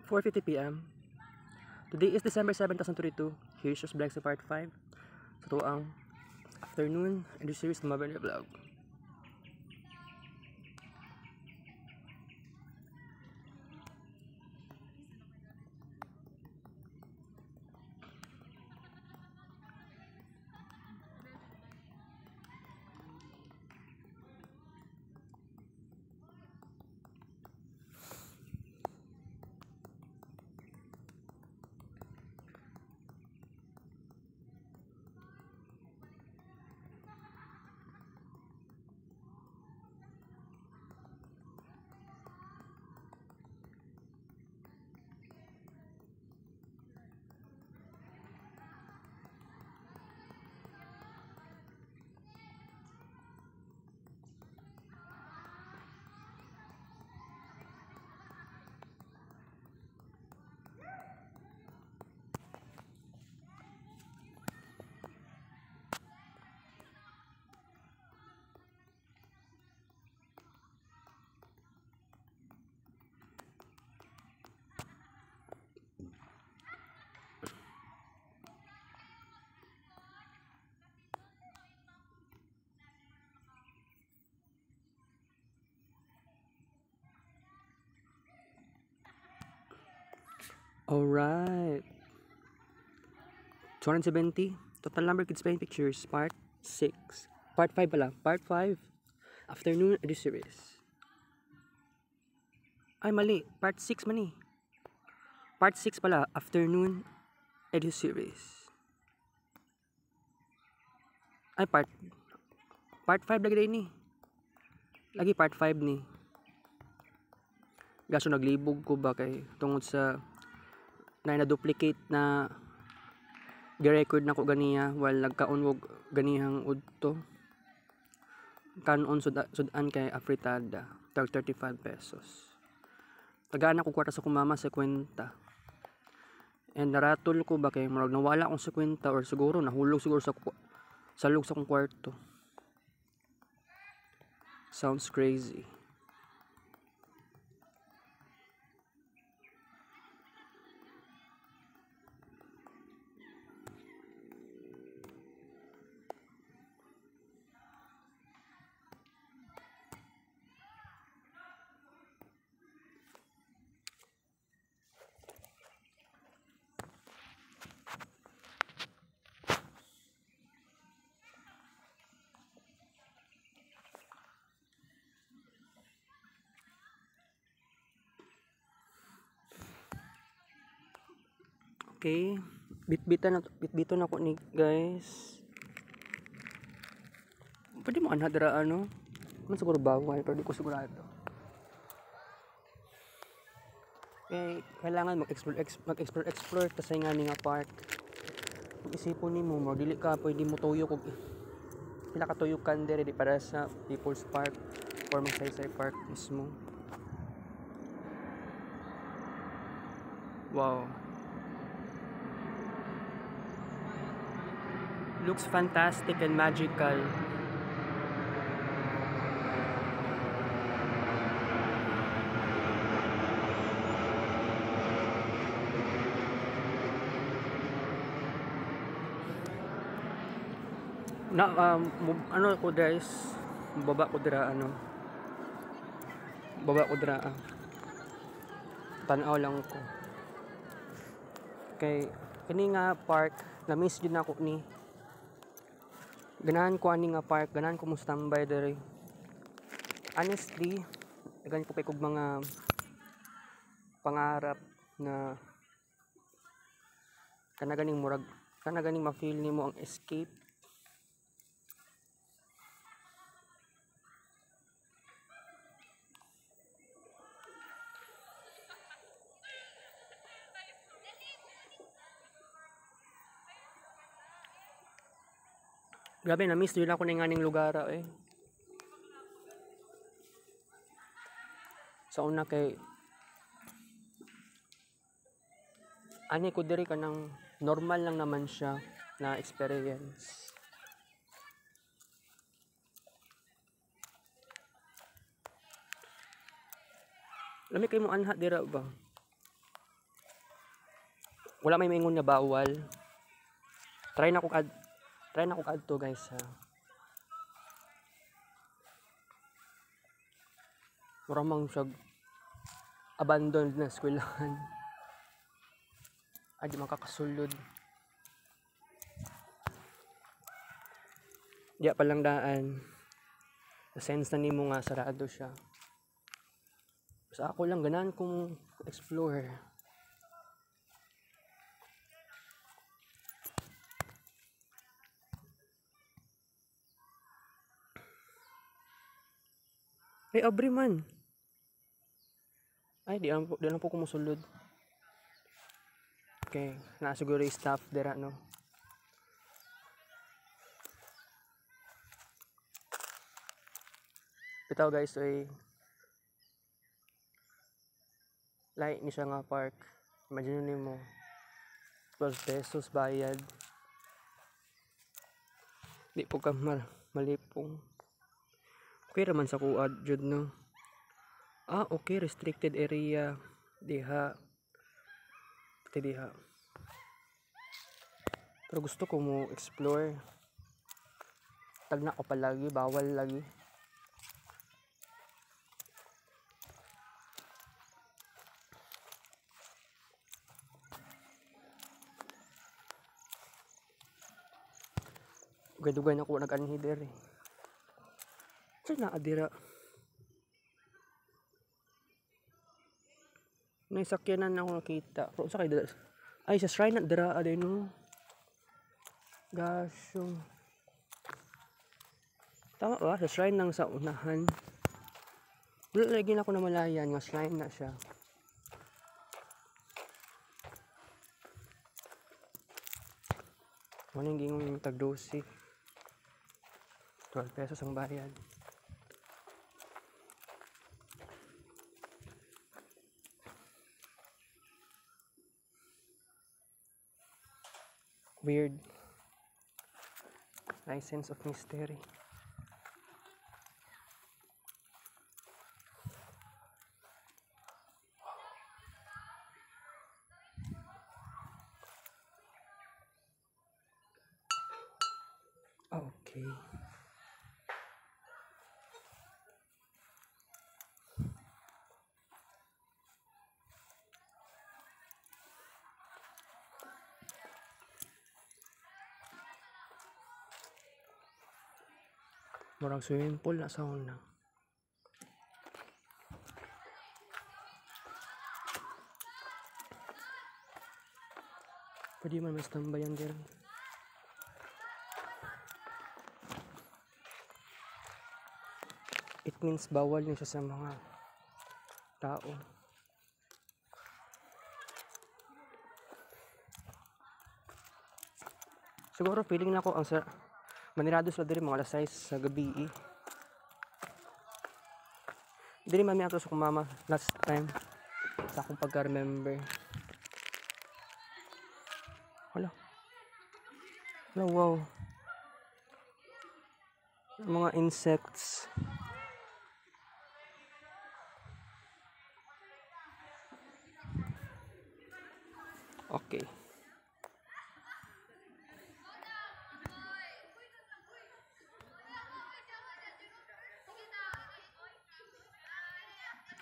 4:50 p.m. Today is December 7, 2022. Here's your vlog sa part 5. Sa tuang afternoon and the series na mabalik vlog. Alright. 270. Total number kids playing pictures. Part 6. Part 5 pala. Part 5. Afternoon edu series. Ay, mali. Part 6 man eh. Part 6 pala. Afternoon edu series. Ay, part 5 lagi rin eh. Lagi part 5 ni. Gaso naglibog ko ba kay tungod sa na-duplicate na gi-record na ko ganiya while nagkaunwog ganihang udto. Kanon sudan kay afritada. Tag 35 pesos. Tagaan ako kwarta sa kumama sa kwenta. And naratol ko ba kay murag nawala akong sa kwenta or siguro nahulog siguro sa lug sa kong kwarto. Sounds crazy. Okay, bitbitan ako ni guys. Pwede mo anhadra ano? Man siguro bawal pero di ko sigurado. Okay, kailangan mag-explore ta sa nga nga park. Kung isipon nimo mo dili ka pwede mo tuyo kog pila ka tuyukan dere di para sa People's Park or Magsaysay Park mismo. Wow. Looks fantastic and magical. Ano ko guys, baba ko dira tanaw lang ko. Kay kini nga park na miss jud nako ni. Ganahan ko ani nga park, ganahan ko mo standby dere. Honestly, ganahan ko pa kog mga pangarap na kanaganing murag kanaganing ma-feel nimo ang escape. Grabe, na-miss din ako ng aning lugar eh. Sa una kay ani ko diri kanang normal lang naman siya na experience. Lami kay mo anha dira ba? wala may maingon nga bawal. Try na ko adto guys ha. Mura mang siyag abandoned na eskwelahan. Ay di makakasulod. Diya palang daan. Sa sense na nimo nga sarado siya. Sa ako lang ganahan kong explore. Ay abri man. Ay di lang po kumusulod. Okay, na siguro yung staff dera no. Bitaw guys ay light ni siya nga park. Imagine nimo 12 pesos bayad. Di po ka malipong. Okay raman sa kuad jud no. Ah, okay, restricted area. Diha. Pati diha. Pero gusto ko mo explore. Tagna ko palagi, bawal lagi. Dugay-dugay na ko nag-anhi dere. Saan na adira? May sakyanan ako nakita. Pero sa kay ay sa shrine na dira aday no. Gasyo. Tama ba? Sa shrine nang sa unahan. Wala lagi na ako namalayan nga shrine na siya. Walang gingong yung tag-12. 12 pesos ang bayad. Weird. Nice sense of mystery. Okay. Murag swimming pool na sauna. Pwede man mas tambayan din. It means bawal niya siya sa mga tao. Siguro feeling na ko ang manirado sila diri mga alas 6 sa gabi. Diri mami ato sa mama last time sa akong pagka-remember. Hala. Hala, wow. Mga insects. Okay.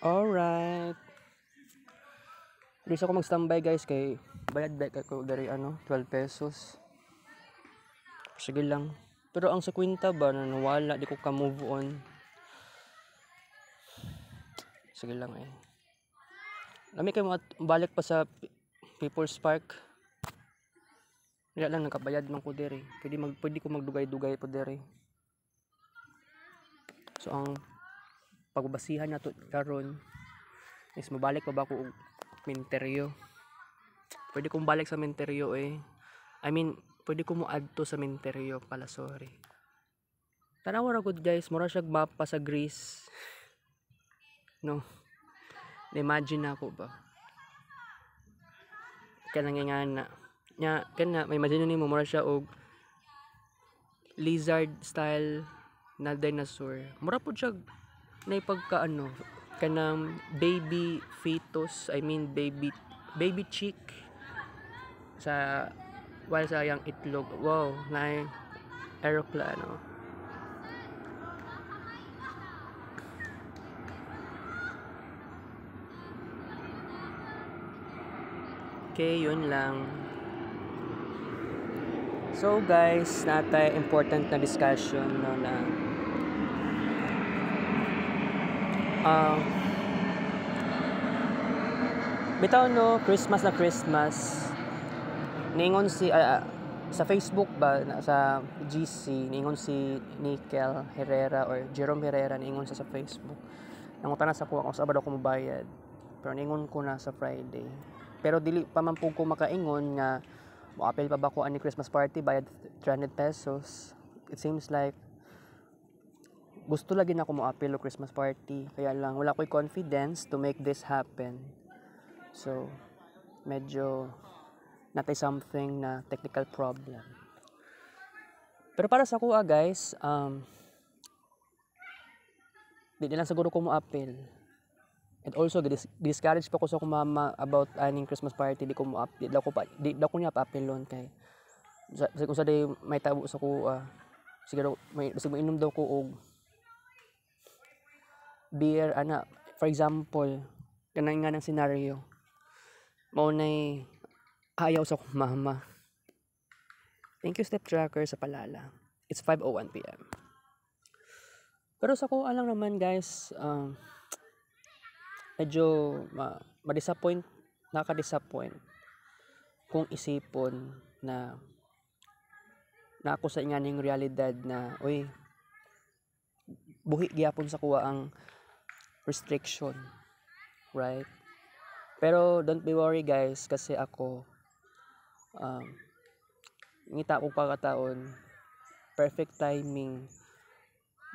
Alright. Dito ako mag-standby guys kay bayad ako dari 12 pesos. Sige lang. Pero ang sa kwinta ba na nawala di ko ka move on. Sige lang eh. Lami kayo balik pa sa People's Park. Wala lang nakabayad man ko diri. Pwede ko magdugay-dugay po diri. So ang pagbasihan nato karon is mabalik pa ba ko og Minteryo. Pwede kong balik sa Minteryo eh. I mean, pwede ko mo adto sa Minteryo pala, sorry. Tanawa ra gud guys, mura siya mapa sa Greece. No. Imagine ako ba. Kanang nga na. Nya kana may imagine nimo mura siya og lizard style na dinosaur. Mura pud siya na pagka kanang baby fetus, I mean baby chick. sa while sayang itlog. Wow, na aeroplano. Okay, yun lang. So guys, natay important na discussion no na um bitaw no Christmas na Christmas ningon si sa Facebook ba sa GC ningon si Nickel Herrera or Jerome Herrera ningon sa Facebook nangutan na sa ko kung sa ba daw ko mobayad pero ningon ko na sa Friday pero dili pa man pud ko makaingon nga mo-appeal pa ba ko ani Christmas party bayad 300 pesos. It seems like gusto lagi na ako mo-appeal o Christmas party kaya lang wala ko'y confidence to make this happen. So medyo natay something na technical problem. Pero para sa kuha guys, di lang siguro ko mo-appeal. And also discourage pa ko sa mama about aning Christmas party di ko mo-appeal. Di ko niya pa-appealon kay kung sa day may tabo sa kuha. Siguro may inom daw ko og beer ana for example kanang nga ng scenario mao nay ayaw sa mama. Thank you Step Tracker sa palala. It's 5:01 PM. Pero sa ko lang naman guys, medyo ma-disappoint, nakaka-disappoint kung isipon na ako sa inganing realidad na uy buhi gyapon sa kuha ang restriction, right? Pero don't be worry guys kasi ako ngita ko pagkataon perfect timing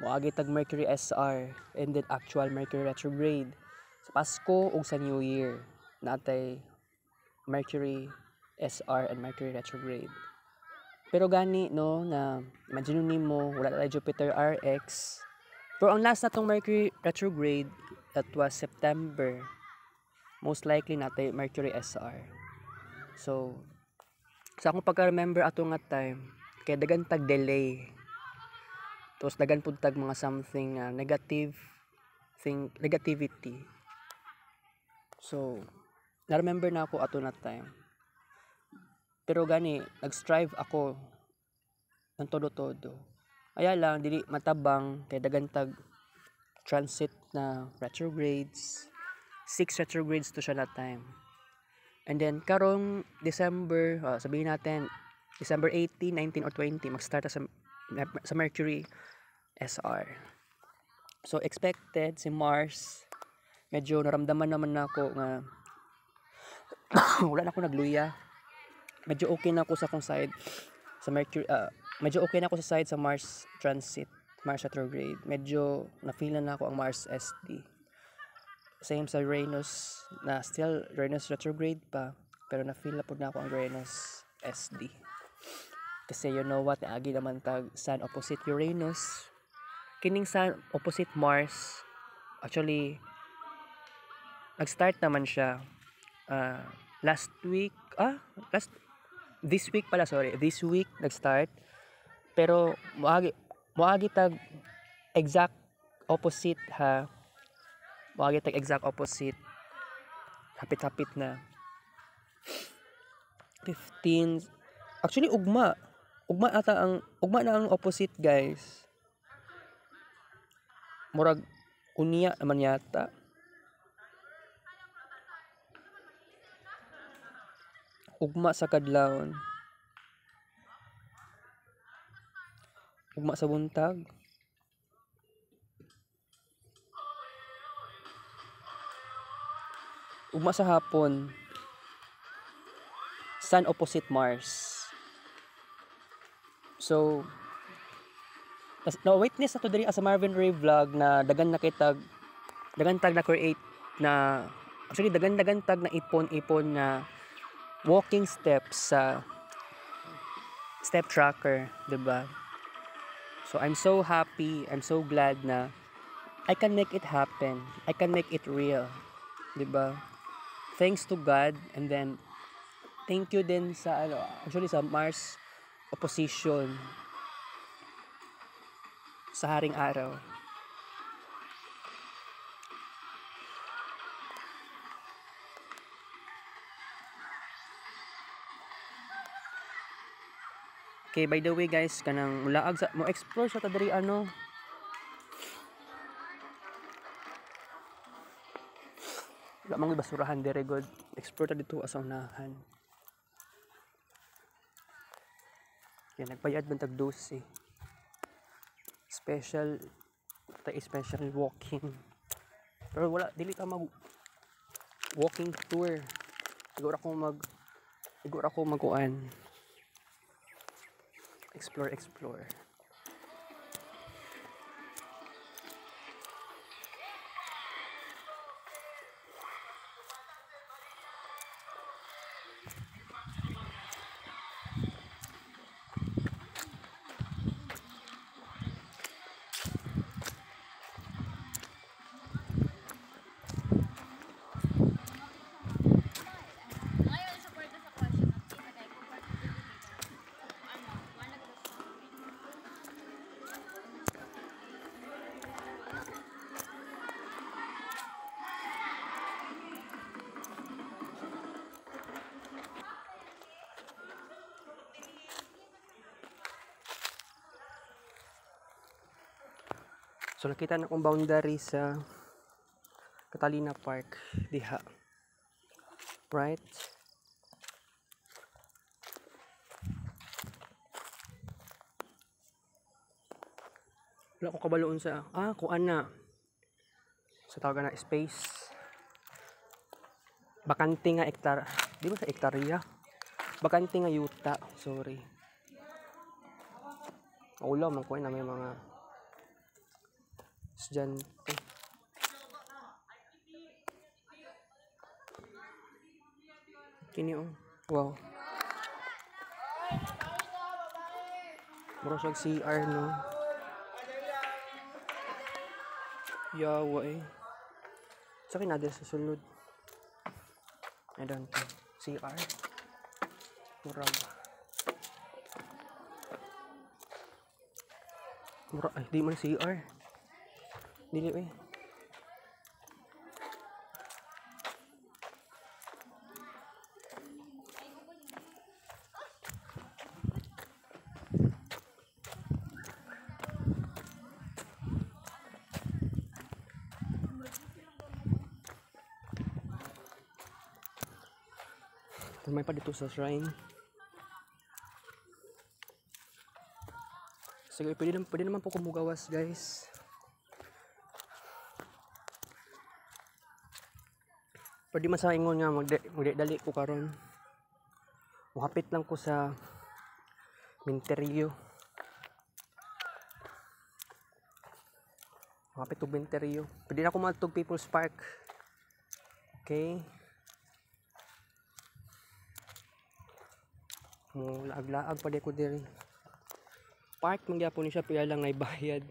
moagi tag Mercury SR and then actual Mercury retrograde sa Pasko ug sa New Year natay Mercury SR and Mercury retrograde. Pero gani no na imagine nimo wala na Jupiter RX. Pero ang last natong Mercury retrograde that was September. Most likely natay Mercury SR. So sa akong pagka-remember ato nga time kay dagan tag delay. Tapos dagan pud tag mga something negativity. So na-remember na ako ato na time. Pero gani nag-strive ako ng todo-todo. Aya lang dili matabang kay dagan tag transit na retrogrades. 6 retrogrades to siya na time. And then karong December, sabihin natin December 18, 19 or 20 mag-start sa Mercury SR. So expected si Mars medyo naramdaman naman nako nga wala na ako nagluya. Medyo okay na ako sa kung side sa Mercury medyo okay na ako sa side sa Mars transit, Mars retrograde. Medyo na-feel na ako ang Mars SD. Same sa Uranus na still Uranus retrograde pa pero na-feel na po na ako ang Uranus SD. Kasi you know what, agi naman tag Sun opposite Uranus. Kining Sun opposite Mars actually nag-start naman siya this week nag-start pero moagi tag exact opposite hapit-hapit na 15 actually ugma na ang opposite guys murag unya naman yata ugma sa kadlawon ugma sa buntag ugma sa hapon Sun opposite Mars. So na witness na to diri sa Marvin Ray vlog na dagan tag na create na actually dagan tag na ipon na walking steps sa step tracker, 'di ba? So I'm so happy, I'm so glad na I can make it happen. I can make it real, 'di ba? Thanks to God and then thank you din sa actually sa Mars opposition sa Haring Araw. Okay, by the way guys, kanang mulaag sa mo explore sa tadiri wala mong basurahan dire good. Explore ta dito sa unahan. Kaya nagbayad man tag 12. Special walking. Pero wala dili ka mag walking tour. Siguro ako magkuan. Explore. So nakita na akong boundary sa Catalina Park diha. Right? Wala ko kabaloon sa kuan na sa tawag na space. Bakante nga hektar. Di ba sa hektarya? Bakante nga yuta. Sorry. Ulaw man ko na may mga estudyante. Kini wow. Mura siyang CR no. Yawa sa akin na sa sulod. I don't know. CR. Mura. Ay, di man CR. Dili may pa dito sa shrine. Sige, pwede naman po kumugawas guys. Pwede man sa ingon nga magdali ko karon. Muhapit lang ko sa Minterio. Muhapit og Minterio. Pwede na ko matug People's Park. Okay. Laag-laag pa di ko diri. Park man gyapon ni siya pero lang ay bayad.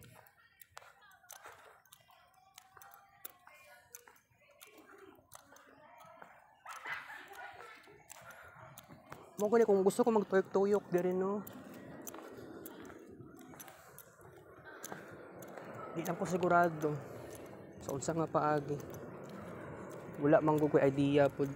Mo ko kung gusto ko magtuyok-tuyok diri no. Di lang ko sigurado. Sa unsa nga paagi. Wala man ko idea pud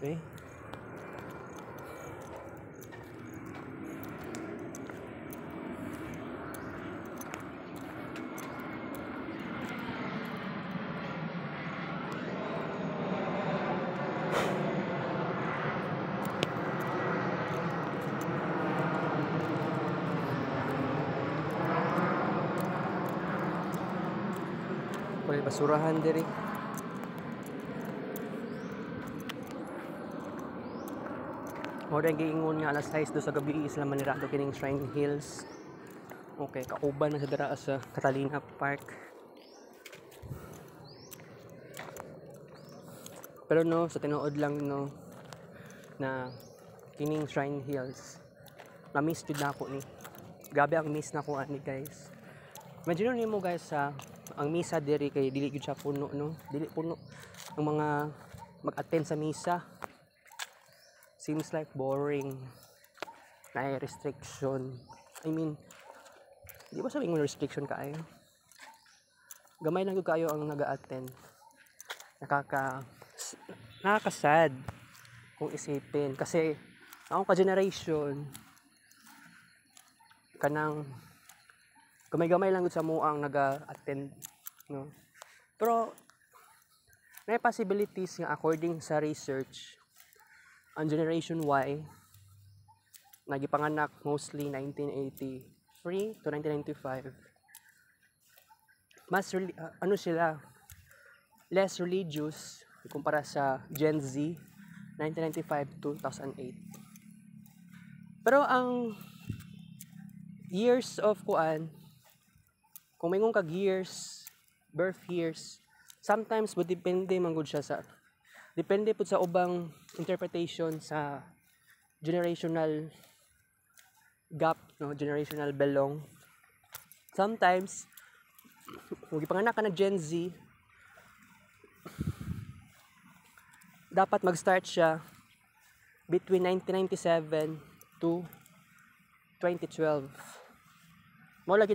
basurahan diri. Mora giingon nga alas 6 do sa gabi isla manirato kining Shrine Hills. Okay, kauban na sa dara sa Catalina Park. Pero no, sa tinuod lang no na kining Shrine Hills. Na-miss jud nako ni. Grabe ang miss nako ani guys. Imagine nimo guys sa ang misa diri kay dili gyud siya puno no. Dili puno ang mga mag-attend sa misa. seems like boring. Na restriction. I mean, di ba sabing restriction kaayo? Gamay lang kayo ang nag-a-attend. Nakaka-sad kung isipin. Kasi, akong ka-generation, kanang gamay-gamay lang sa mo ang nag-a-attend. No? Pero, may possibilities nga according sa research, ang Generation Y, nagipanganak mostly 1983 to 1995. Mas ano sila, less religious kumpara sa Gen Z 1995 to 2008. Pero ang years of kung may kag years, birth years, sometimes would depende man gud siya depende po sa ubang interpretation sa generational gap, no, generational belong. Sometimes kung gipanganak ka na Gen Z, dapat mag-start siya between 1997 to 2012. Mo lagi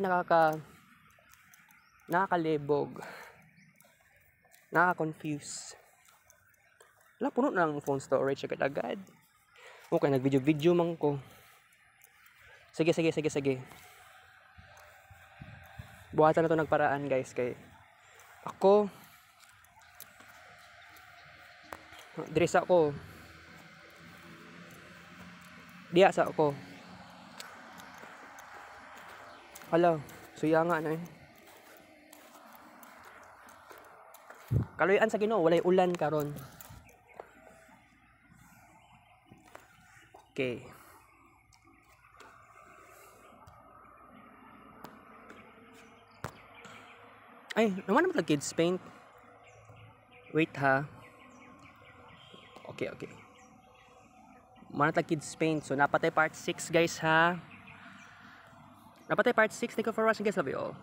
nakakalibog, nakaka-confuse. Wala, puno na ang phone storage agad-agad. Okay, nag-video man ko. Sige. Buhatan na to nagparaan, guys, kay ako dress ako diya sa ako hala suya nga na kaluyan sa Ginoo walay ulan karon. Okay, ay naman naman kids paint. Wait ha. Okay. Manatag kids paint. So napatay part 6 guys ha. Napatay part 6. Thank you for watching guys. Love you all.